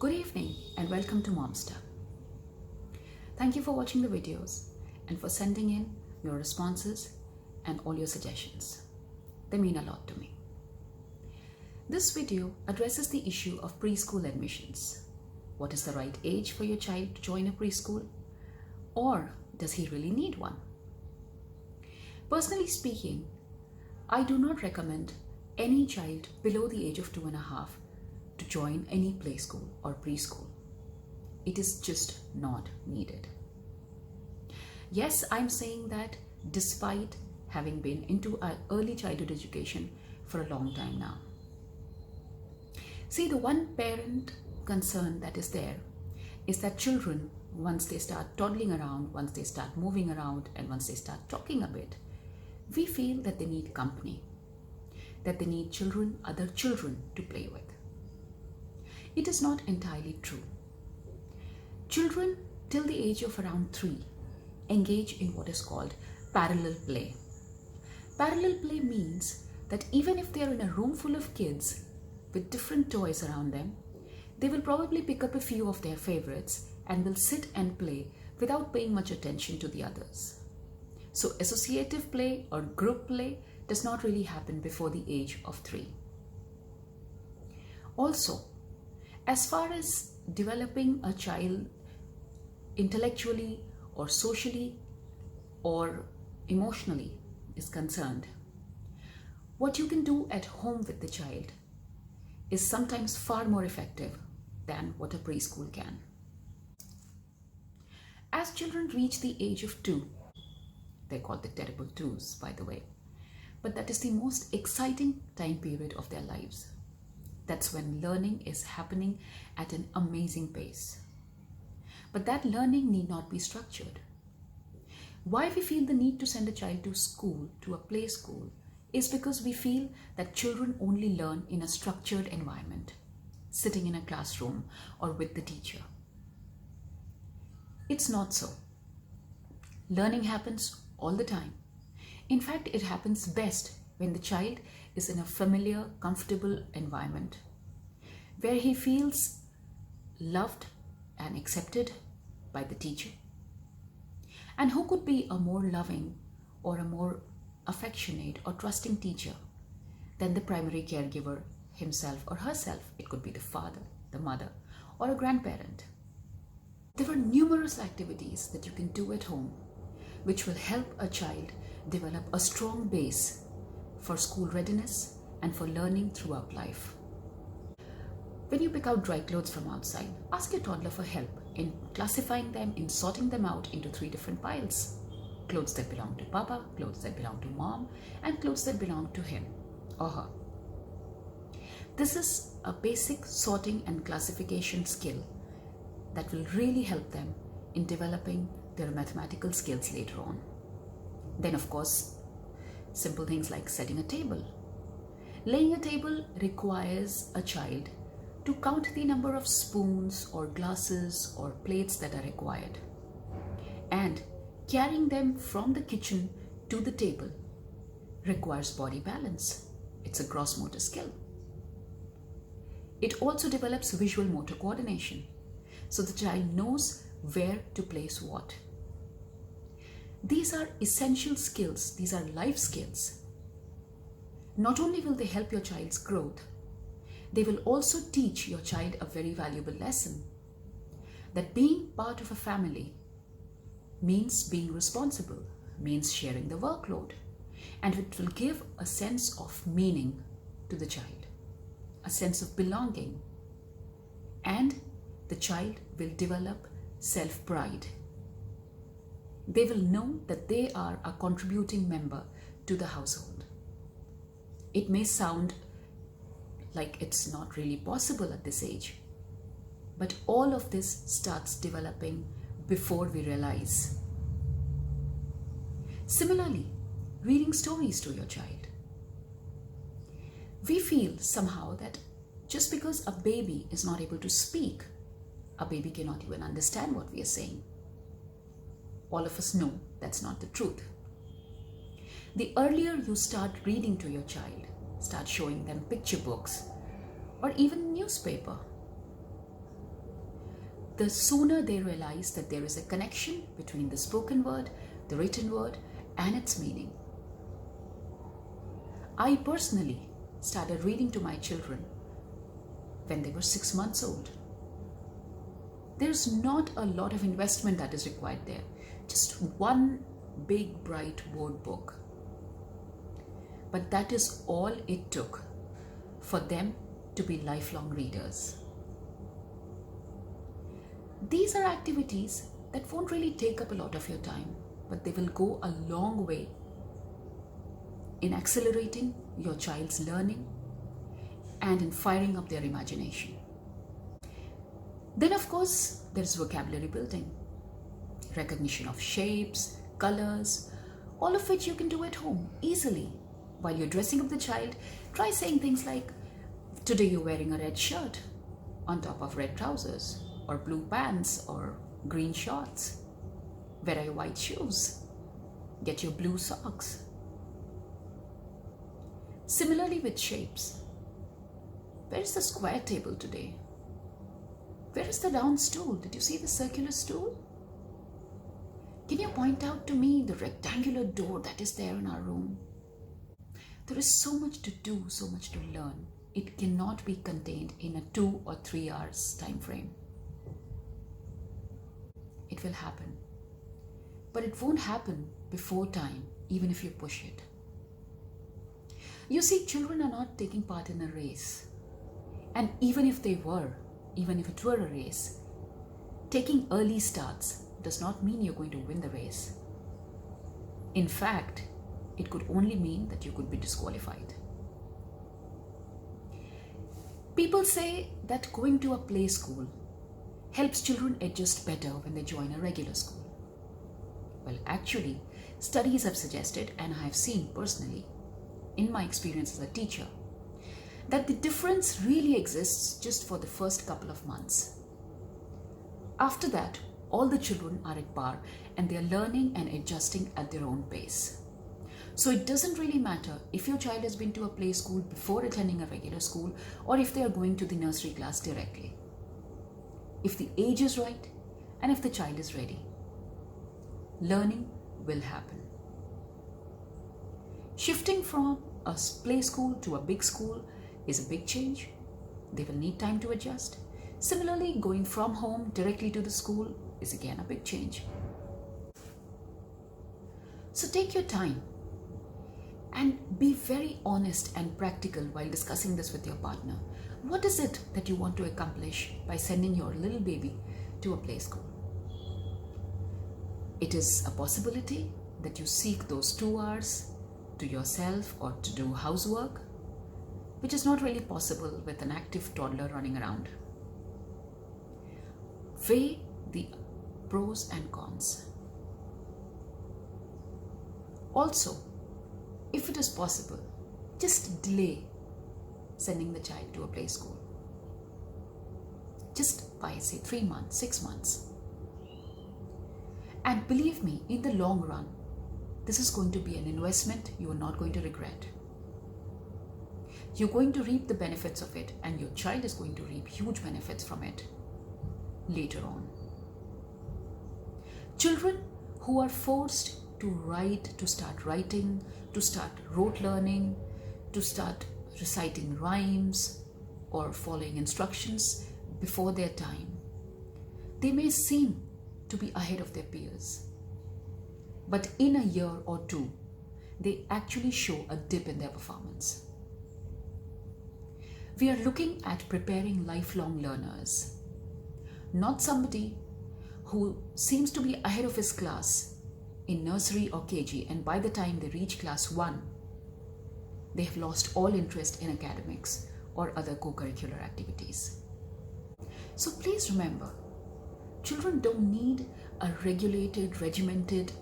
Good evening and welcome to Momster. Thank you for watching the videos and for sending in your responses and all your suggestions. They mean a lot to me. This video addresses the issue of preschool admissions. What is the right age for your child to join a preschool? Or does he really need one? Personally speaking, I do not recommend any child below the age of 2.5 to join any play school or preschool. It is just not needed. Yes, I'm saying that despite having been into early childhood education for a long time now. See, the one parent concern that is there is that children, once they start toddling around, once they start moving around, and once they start talking a bit, we feel that they need company, that they need other children to play with. It is not entirely true. Children till the age of around 3 engage in what is called parallel play. Parallel play means that even if they are in a room full of kids with different toys around them, they will probably pick up a few of their favorites and will sit and play without paying much attention to the others. So associative play or group play does not really happen before the age of 3. Also, as far as developing a child intellectually or socially or emotionally is concerned, what you can do at home with the child is sometimes far more effective than what a preschool can. As children reach the age of 2, they're called the terrible twos, by the way, but that is the most exciting time period of their lives. That's when learning is happening at an amazing pace. But that learning need not be structured. Why we feel the need to send a child to school, to a play school, is because we feel that children only learn in a structured environment, sitting in a classroom or with the teacher. It's not so. Learning happens all the time. In fact, it happens best when the child is in a familiar, comfortable environment where he feels loved and accepted by the teacher. And who could be a more loving or a more affectionate or trusting teacher than the primary caregiver himself or herself? It could be the father, the mother, or a grandparent. There are numerous activities that you can do at home which will help a child develop a strong base for school readiness and for learning throughout life. When you pick out dry clothes from outside, ask your toddler for help in classifying them, in sorting them out into 3 different piles. Clothes that belong to Papa, clothes that belong to Mom, and clothes that belong to him or her. This is a basic sorting and classification skill that will really help them in developing their mathematical skills later on. Then, of course, simple things like setting a table. Laying a table requires a child to count the number of spoons or glasses or plates that are required. And carrying them from the kitchen to the table requires body balance. It's a gross motor skill. It also develops visual motor coordination, so the child knows where to place what. These are essential skills, these are life skills. Not only will they help your child's growth, they will also teach your child a very valuable lesson, that being part of a family means being responsible, means sharing the workload, and it will give a sense of meaning to the child, a sense of belonging, and the child will develop self-pride. They will know that they are a contributing member to the household. It may sound like it's not really possible at this age, but all of this starts developing before we realize. Similarly, reading stories to your child. We feel somehow that just because a baby is not able to speak, a baby cannot even understand what we are saying. All of us know that's not the truth. The earlier you start reading to your child, start showing them picture books or even newspaper, the sooner they realize that there is a connection between the spoken word, the written word, and its meaning. I personally started reading to my children when they were 6 months old. There's not a lot of investment that is required there. Just one big bright word book. But that is all it took for them to be lifelong readers. These are activities that won't really take up a lot of your time, but they will go a long way in accelerating your child's learning and in firing up their imagination. Then, of course, there's vocabulary building, recognition of shapes, colors, all of which you can do at home easily. While you're dressing up the child, try saying things like, today you're wearing a red shirt on top of red trousers, or blue pants, or green shorts. Where are your white shoes? Get your blue socks. Similarly with shapes. Where is the square table today? Where is the round stool? Did you see the circular stool? Can you point out to me the rectangular door that is there in our room? There is so much to do, so much to learn. It cannot be contained in a 2 or 3 hours time frame. It will happen. But it won't happen before time, even if you push it. You see, children are not taking part in a race. And even if it were a race, taking early starts does not mean you're going to win the race. In fact, it could only mean that you could be disqualified. People say that going to a play school helps children adjust better when they join a regular school. Well, actually, studies have suggested, and I have seen personally, in my experience as a teacher, that the difference really exists just for the first couple of months. After that, all the children are at par and they are learning and adjusting at their own pace. So it doesn't really matter if your child has been to a play school before attending a regular school or if they are going to the nursery class directly. If the age is right and if the child is ready, learning will happen. Shifting from a play school to a big school is a big change. They will need time to adjust. Similarly, going from home directly to the school is again a big change. So take your time and be very honest and practical while discussing this with your partner. What is it that you want to accomplish by sending your little baby to a play school? It is a possibility that you seek those 2 hours to yourself or to do housework, which is not really possible with an active toddler running around. Weigh the pros and cons. Also, if it is possible, just delay sending the child to a play school. Just by, say, 3 months, 6 months. And believe me, in the long run, this is going to be an investment you are not going to regret. You're going to reap the benefits of it, and your child is going to reap huge benefits from it later on. Children who are forced to write, to start writing, to start rote learning, to start reciting rhymes or following instructions before their time, they may seem to be ahead of their peers. But in a year or 2, they actually show a dip in their performance. We are looking at preparing lifelong learners, not somebody who seems to be ahead of his class in nursery or KG, and by the time they reach class 1, they have lost all interest in academics or other co-curricular activities. So please remember, children don't need a regulated, regimented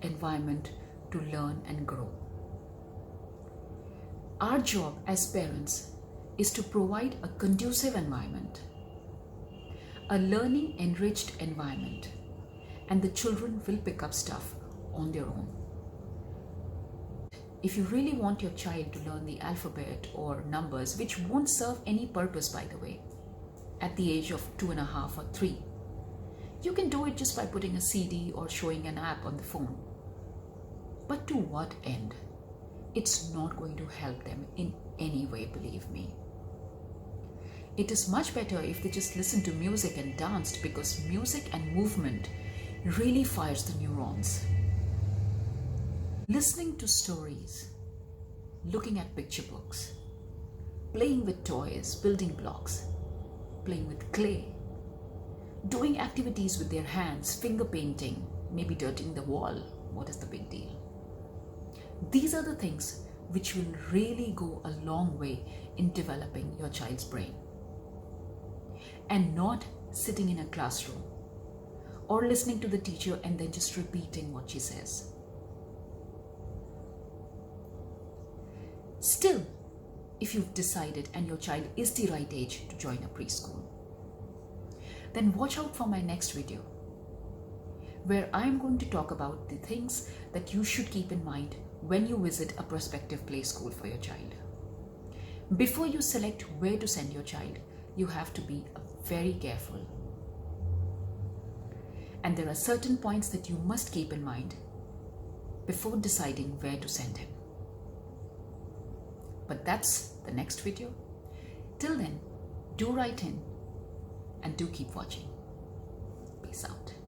environment to learn and grow. Our job as parents is to provide a conducive environment, a learning enriched environment, and the children will pick up stuff on their own. If you really want your child to learn the alphabet or numbers, which won't serve any purpose, by the way, at the age of 2.5 or 3, You can do it just by putting a CD or showing an app on the phone. But to what end? It's not going to help them in any way, believe me. It is much better if they just listen to music and danced, because music and movement really fires the neurons. Listening to stories, looking at picture books, playing with toys, building blocks, playing with clay, doing activities with their hands, finger painting, maybe dirtying the wall. What is the big deal? These are the things which will really go a long way in developing your child's brain. And not sitting in a classroom or listening to the teacher and then just repeating what she says. Still, if you've decided and your child is the right age to join a preschool, then watch out for my next video, where I'm going to talk about the things that you should keep in mind when you visit a prospective play school for your child. Before you select where to send your child, you have to be very careful. And there are certain points that you must keep in mind before deciding where to send him. But that's the next video. Till then, do write in and do keep watching. Peace out.